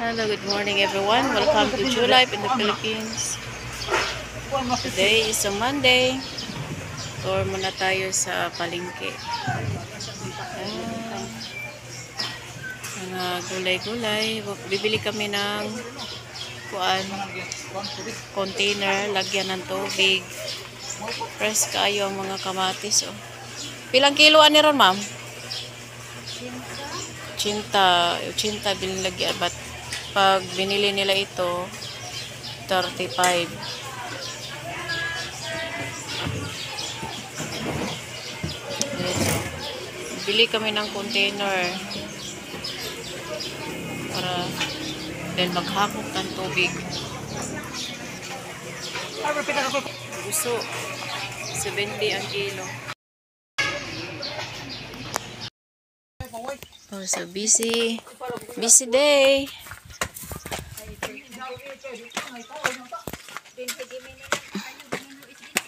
Hello, good morning everyone. Welcome to True Life in the Philippines. Today is a Monday. Tour muna tayo sa palengke. Mga gulay-gulay. Bibili kami ng container, lagyan ng tubig. Fresh kayo ang mga kamatis. Oh. Pilang kiloan ni ron, ma'am? 80 bilhin lagyan. But pag binili nila ito 35. Bili kami ng container para dahil maghakot ng tubig. Gusto 70 ang kilo. Oh, so busy day.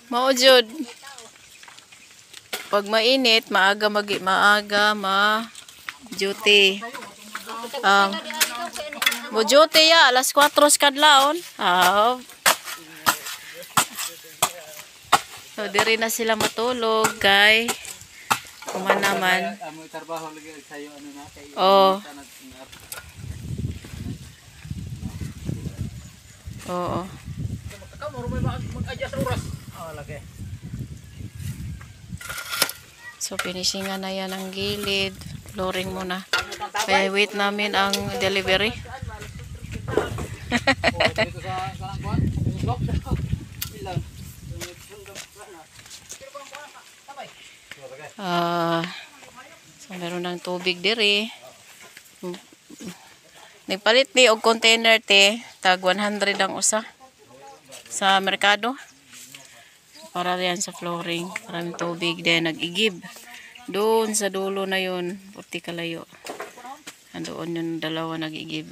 Maujud. Pag mainit, maaga duty. Mo duty ya alas 4 kadlaon. So diri na sila matulog, kay kuman naman. Oh. Oo. So finishingan na yan ang gilid. Flooring muna. Kaya wait namin ang delivery. So meron ng tubig diri. Nagpalit ni og container te, tag 100 ang usa sa merkado. Para yan sa flooring, maraming tubig din nag-igib. Doon sa dulo na yun, puti kalayo. Andoon yung dalawa nag-igib.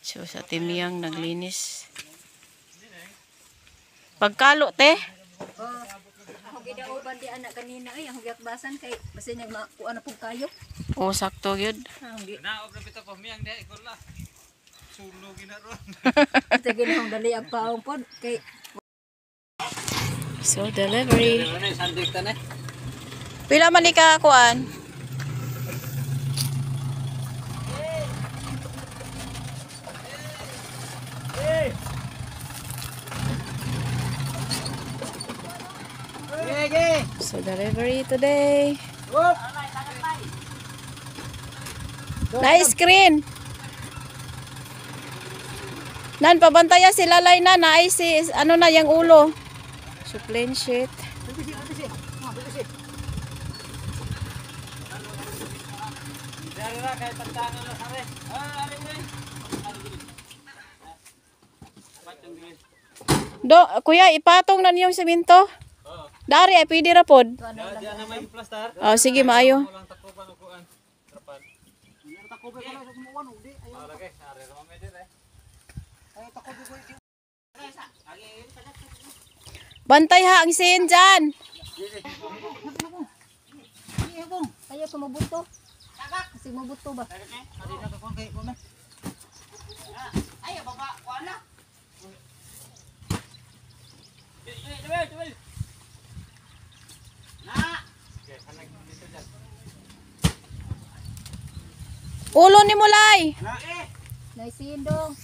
So sa timiyang naglinis. Pagkalo te. Ako gidauban di anak kanina ay ang gakbasan kay basta nag makuha na pug kayo. Oh, sakto gyud. Naog na bitaw pa miyang di ikola. Sulo ginaron. Ito ginahong dali ang paong pod kay So delivery. Pila man ni ka kuan? So delivery today. Nice screen. Nan pabantaya sila lay na si ano na yang ulo. So plain sheet. Do, kuya, ipatong na niyong semento. Dari ay pwede ra pod. Oh, sige maayo. Bantay ha ang sin dyan. kayo sumabuto. Kasi mabuto ba? Ay, baba, wala. Ulo ni Mulay. Naisindong.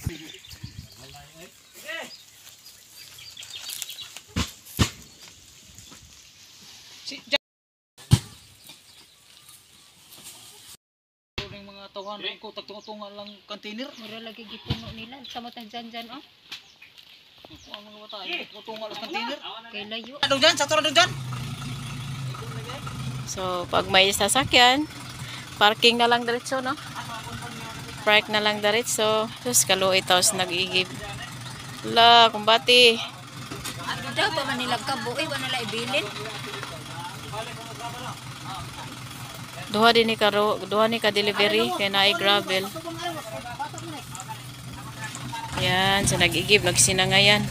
Mga tawahan ko tagtungan lang container. Mura lagi gipuno nila sa matang dyan oh. Ang mga bata, tagtungan lang container. Kay layo. Ano diyan? Sa toro diyan. So pag may sasakyan, parking na lang diretso, no? Park na lang diretso. Tapos kaluoy taos nag-igib. La, kumbati. Ano daw pa man nilang kabuoy wala nila ibilin. Duha ni ka delivery kay naay gravel. Yan, sa nag-igib, nagsinangayan.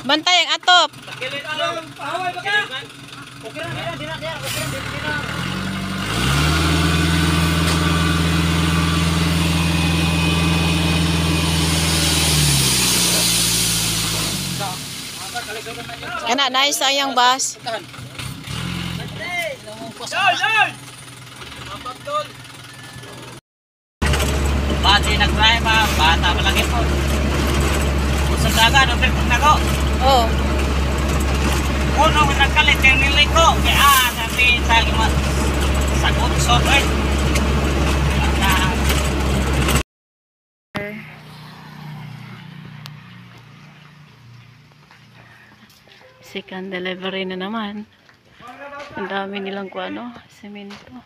Bantay ang atop. Kilid ano? Away ba ka? Okay na, dira. Okay na, dira. Kana nice sayang bus. Bati nag-drive ba? Bata pa lagi po. Sa dagat, no trip na ko. Oh. Kuno ko nagkalit yung niliko. Kaya sabi sa imat. Sagot sobrang. Second delivery na naman. Ang dami nilang kuano, semento.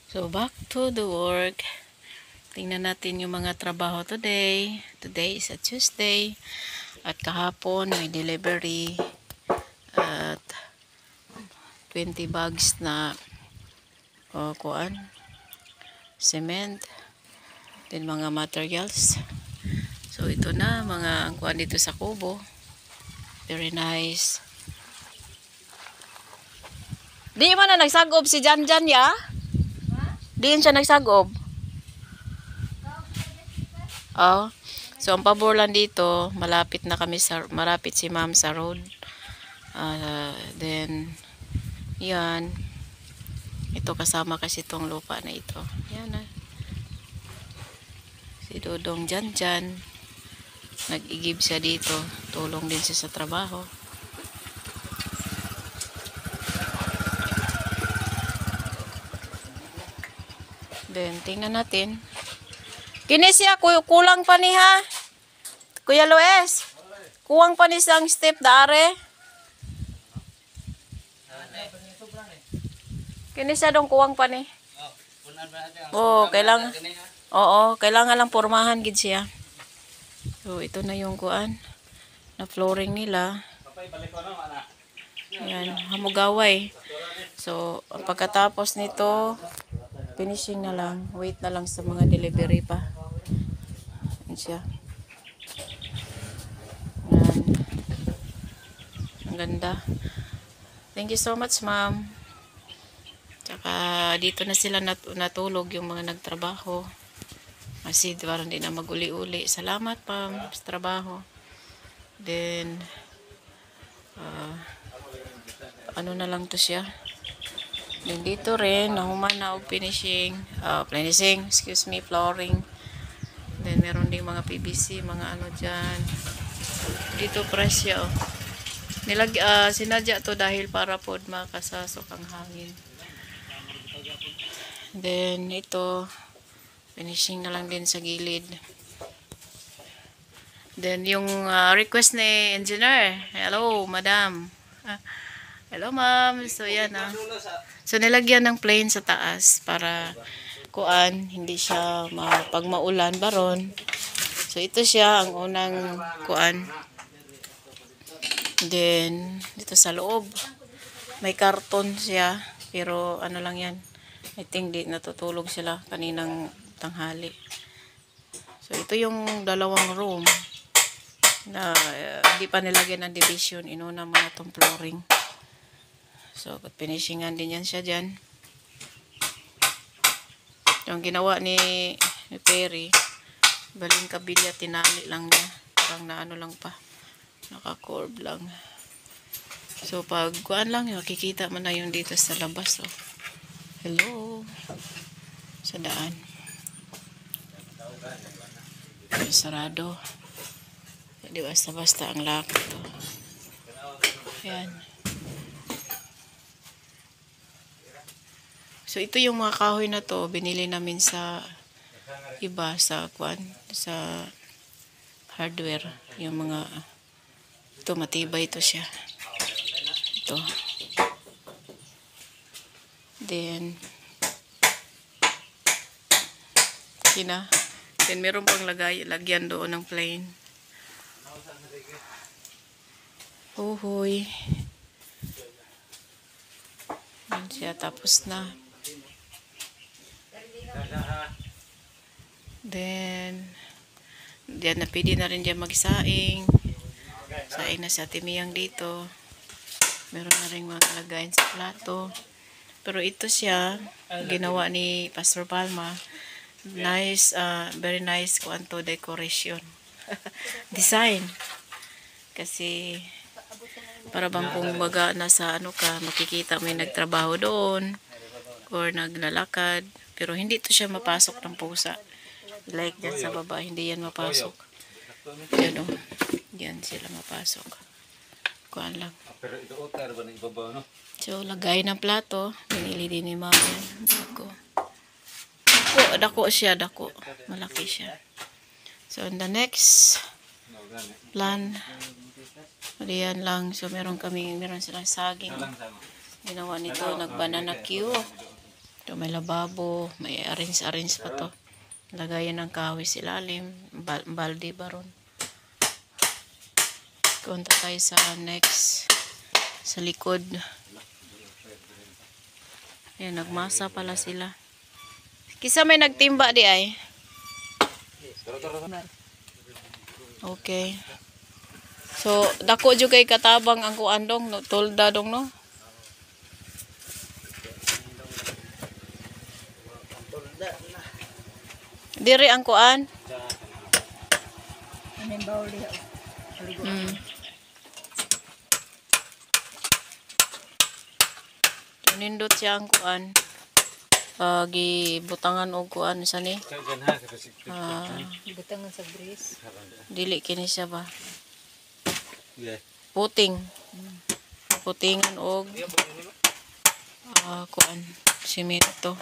So, back to the work. Tingnan natin yung mga trabaho today. Today is a Tuesday. At kahapon, may delivery. At 20 bags na cement. Then, mga materials. So, ito na, mga kuan dito sa kubo. Very nice. Di man na nagsagob si Janjan, ya? Diin siya nagsagob. Oh. So ang pabor lang dito, malapit si Ma'am sa road. Then yan. Ito kasama kasi itong lupa na ito. Yan na. Si Dodong Janjan. Nag-igib siya dito. Tulong din siya sa trabaho. Then, tingnan natin. Kinesya, kulang pa ni ha. Kuya Luis. Kuwang pa ni sang step daare. Kinesya dong kuwang pa ni. Kailangan lang pormahan gid siya. So, ito na yung kuan na flooring nila. Yan, hamugaway. So, pagkatapos nito, finishing na lang. Wait na lang sa mga delivery pa. Yan siya. Yan. Ang ganda. Thank you so much, ma'am. Tsaka dito na sila natulog yung mga nagtrabaho. Kasi parang di na maguli-uli. Salamat, ma'am, sa trabaho. Then, ano na lang to siya. Then dito rin, nahuman na og finishing, flooring. Then meron ding mga PVC, mga ano dyan. Dito presyo. Sinadya to dahil para pod makasasok ang hangin. Then ito, finishing na lang din sa gilid. Then yung request ni engineer. Hello, madam. Hello, ma'am. So yan So nilagyan ng plane sa taas para kuan hindi siya pag maulan baron. So ito siya ang unang kuan. Then dito sa loob may karton siya pero ano lang yan. I think di natutulog sila kaninang tanghali. So ito yung dalawang room na hindi pa nilagyan ng division. Inuna mo na itong flooring. So finishingan din yan siya dyan. Yung ginawa ni Perry, baling kabilya tinali lang niya. Parang na ano lang pa. Naka-curve lang. So pag kuan lang, makikita mo na yung dito sa labas. Oh. Hello. Sa daan. Sarado. Hindi basta-basta ang lock. Ayan. So ito yung mga kahoy na to, binili namin sa iba, sa kuan, sa hardware. Yung mga, ito matibay ito siya. Ito. Then, then meron pang lagyan doon ng plane. Uhoy. Yan siya, tapos na. Then, diyan na pwede na rin dyan magsaing. Saing na sa timiyang dito. Meron na rin mga kalagayan sa plato. Pero ito siya, ginawa ni Pastor Palma. Nice, very nice kuanto decoration. Design. Kasi, para bang kung baga nasa ano ka, makikita may nagtrabaho doon or naglalakad. Pero hindi to siya mapasok ng pusa. Like dyan sa baba, hindi yan mapasok. Yan o. Yan sila mapasok. Kuan lang. So, lagay ng plato. Binili din ni mama yan. Dako siya, dako. Malaki siya. So, in the next plan, yan lang. So, meron silang saging. Ginawa nito, nag-banana queue. Ito, may lababo. May arrange pa to. Lagayan ng kahoy sa ilalim. Balde ba ron? Punta tayo sa next. Sa likod. Yan, nagmasa pala sila. Kisa may nagtimba di ay? Okay. So, dako jud kay katabang ang kuandong, no? Tolda dong, no? Diri ang kuan? Anin bawal diha. Nindot siya ang kuan. Gibutangan og kuan sa ni. Butangan sa grease. Dili kini siya ba? Puting. Putingan og kuan simento.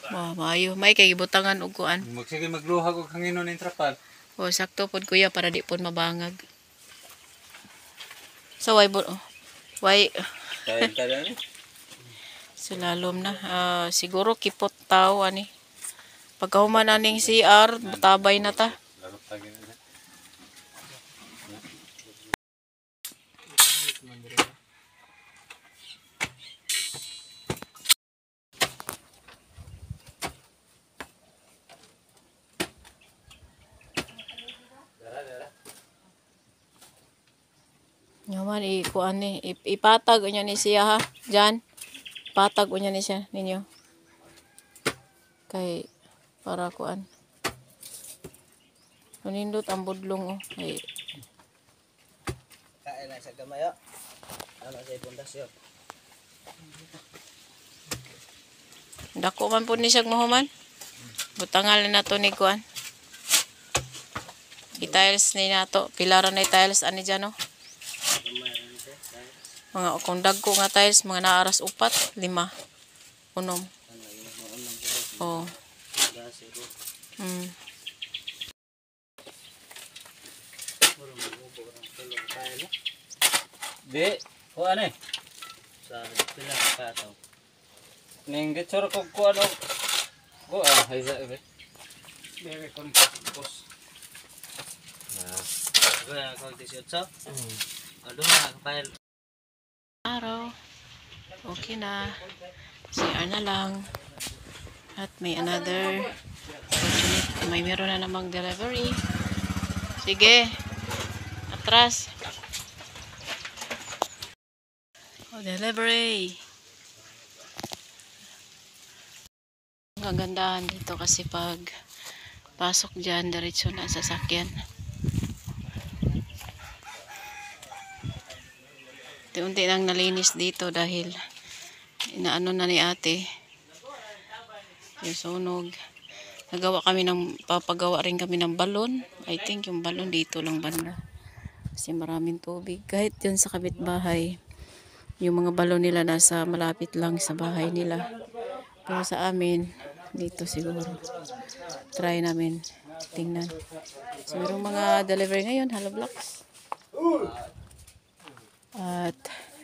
Maayo. May kay gibutangan og kuan. Sige magluhag og hangin ning trapal. O sakto pod kuya para di pod mabangag. So why Sulalom na. Siguro kipot tao ani. Pagkahuman aning CR, tabay na ta. Yaman ikuan ni ipatag unya ni siya ha. Diyan. Patag unya ni siya ninyo. Kay para kuan. Nindot ang budlong oh. Kay kain na sa gamayo. Ano sa pundasyon? dako man pud ni siya mahuman. Butangal na to ni kuan. I-tiles ni nato. Pilaran na i-tiles ani dyan oh. Mga kung dagko nga tiles, mga naaras 4, 5, 6. Oh. siguro. Hmm. Puro magubo ng tulong tayo na. Di, o ano eh. Sa pila ng kataw. Ning gitsura ko ano. Go hay sa ibe. Bebe kon pos. Kaya ako 18. Ado na kapayal. Araw. Okay na. CR na lang. At may another opportunity. May meron na namang delivery. Sige. Atras. Oh, delivery. Ang kagandahan dito kasi pag pasok dyan, diretso na sa sasakyan. Unti-unti nang nalinis dito dahil inaano na ni ate yung sunog. Papagawa rin kami ng balon. I think yung balon dito lang banda kasi maraming tubig. Kahit yun sa kapitbahay, yung mga balon nila nasa malapit lang sa bahay nila, pero sa amin dito siguro try namin tingnan. So merong mga delivery ngayon, Hollow Blocks. At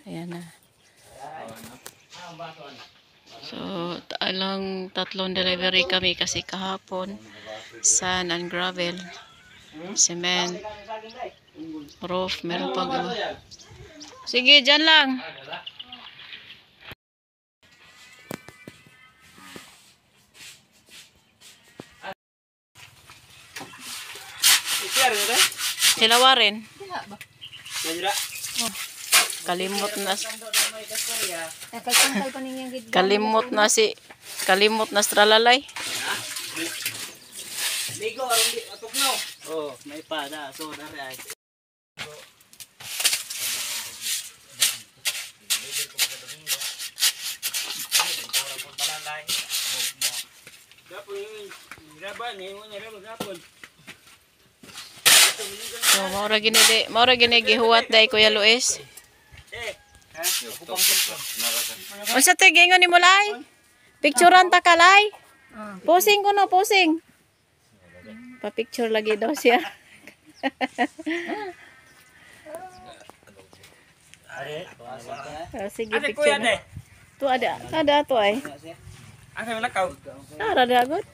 ayan na. So tatlong delivery kami kasi kahapon sand and gravel, cement, roof, meron pang iba. Sige, dyan lang. Silawa rin. Oh, kalimot na Nakagkangkal pa ninyang gid. kalimot na stralalay. Ligo aron di atugnaw. Oh, may pada so dari ay. So maura gini gihuwat dai Kuya Luis. Unsa te gingon ni mulay? Picturean ta kalay. Posing ko no, posing. Pa-picture lagi daw siya. Sige, picture na. Tu ada tu ay. Asa malakaw? Ara dagot.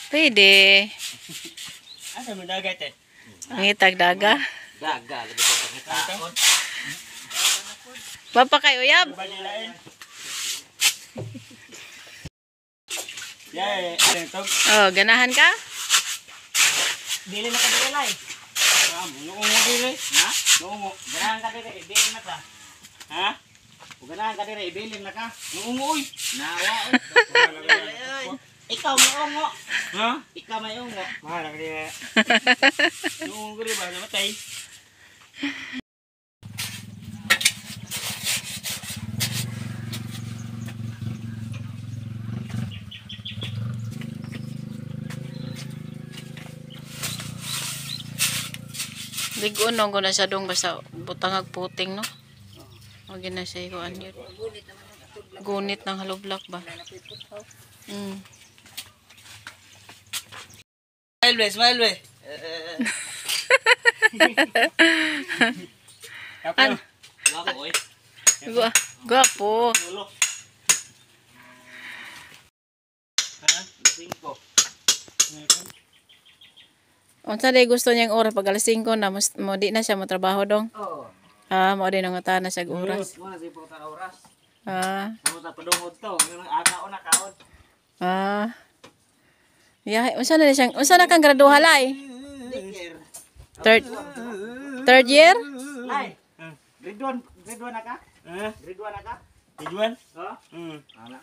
Pwede. Asa mo dagat eh? Ang itag daga. Daga, labi ko pagkitaon. Papa kay uyab. Balilain. Yay, ito. Oh, ganahan ka? Dili na ka dilay. Nuong mo dili. Ha? Nuong mo. Ganahan ka dili, ibilin na ka. Ha? Kung ganahan ka dili, ibilin na ka. Nuong mo uy. Nawa uy. Ikaw may ungo. Ha? Ikaw may ungo. Mahal ka dili. Nuong ko rin ba namatay? Ligon ko na siya dong basta butangag puting no. Wag na siya ikuan yun. Gunit ng hollow block ba? Smile we. Ano? Wako oy. Gwapo. Ulo. Ha? 5. Unsa day gusto niyang oras pag alas 5 na mo di na siya matrabaho dong. Oo. Mo din nangutan na siya og oras. Mo na si puta oras. Mo ta padungod to, aga na kaon. Yeah, unsa na kang graduhalay? Third year? Ay. Grade 1 na ka? Grade 1 na ka? Grade 1? Ha? Ana.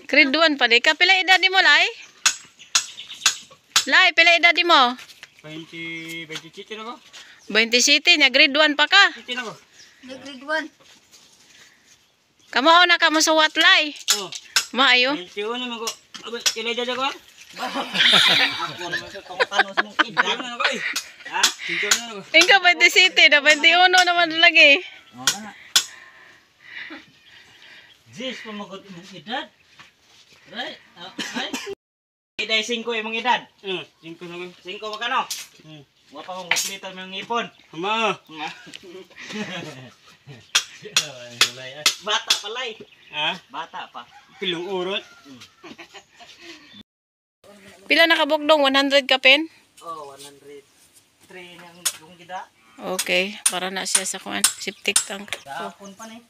Grade 1 pa di ka. Pila edad ni mo, Lai? Lai, pila edad ni mo? 27 na ko? 27 niya, grade 1 pa ka. 27 na ko? Grade 1. Kamao na ka mo suwat, Lai. Oh. Maayo. 21 naman ko. Kila edad ako? Ako naman sa tungtano sa mong edad. Ano ba eh? Ha? Tingko na ba? Tingka 27 na 21 naman lagi. Oo na. Jis, pamagot imong edad. Right? Right? Iday 5 imong edad. Tingko na ba? 5 magkano? Wa pa kong kumpleto imong ipon. Hama. Bata palay. Ha? Bata pa. Pilong urot. Pila nakabukdong 100 ka pen? Oh, 103 nang yung gida. Okay, para na siya sa kuan, septic tank. Tapon pa ni.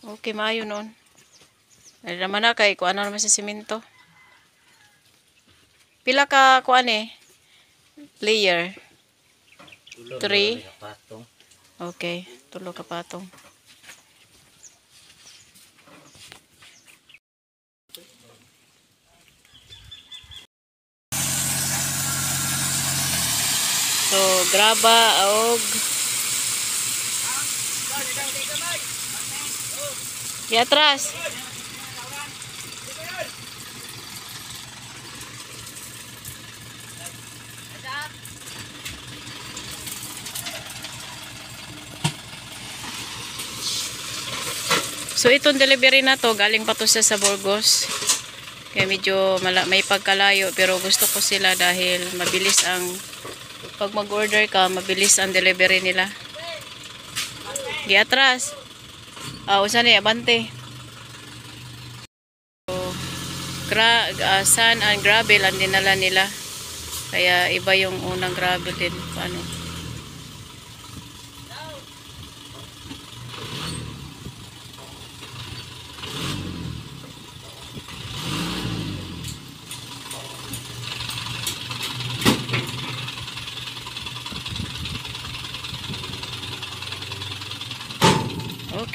Okay, maayo noon. Ay naman na kay kuan na naman sa simento. Pila ka kuan layer? 3. Patong. Okay, 3 ka patong. So, graba og atras. So itong delivery na to galing pa to sa Burgos. Kaya medyo may pagkalayo pero gusto ko sila dahil mabilis ang pag mag-order ka, mabilis ang delivery nila. Giatras. Usa ni abante. So, sand and gravel ang dinala nila. Kaya iba yung unang gravel din. Paano?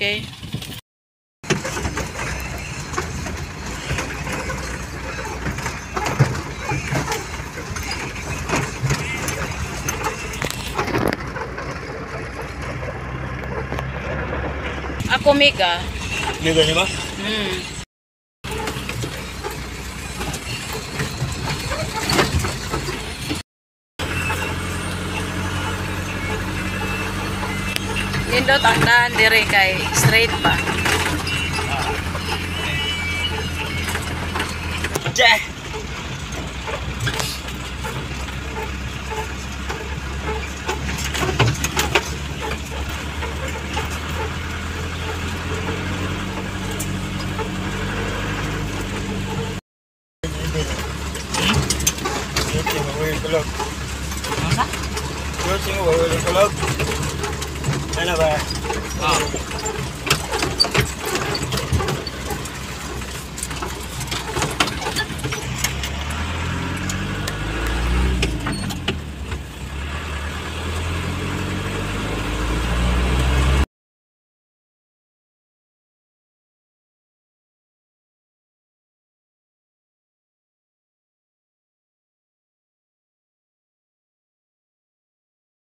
Okay. Ako mega. Mega niya ba? Nindot ang daan dire kay straight pa. Jeh. Ano ba?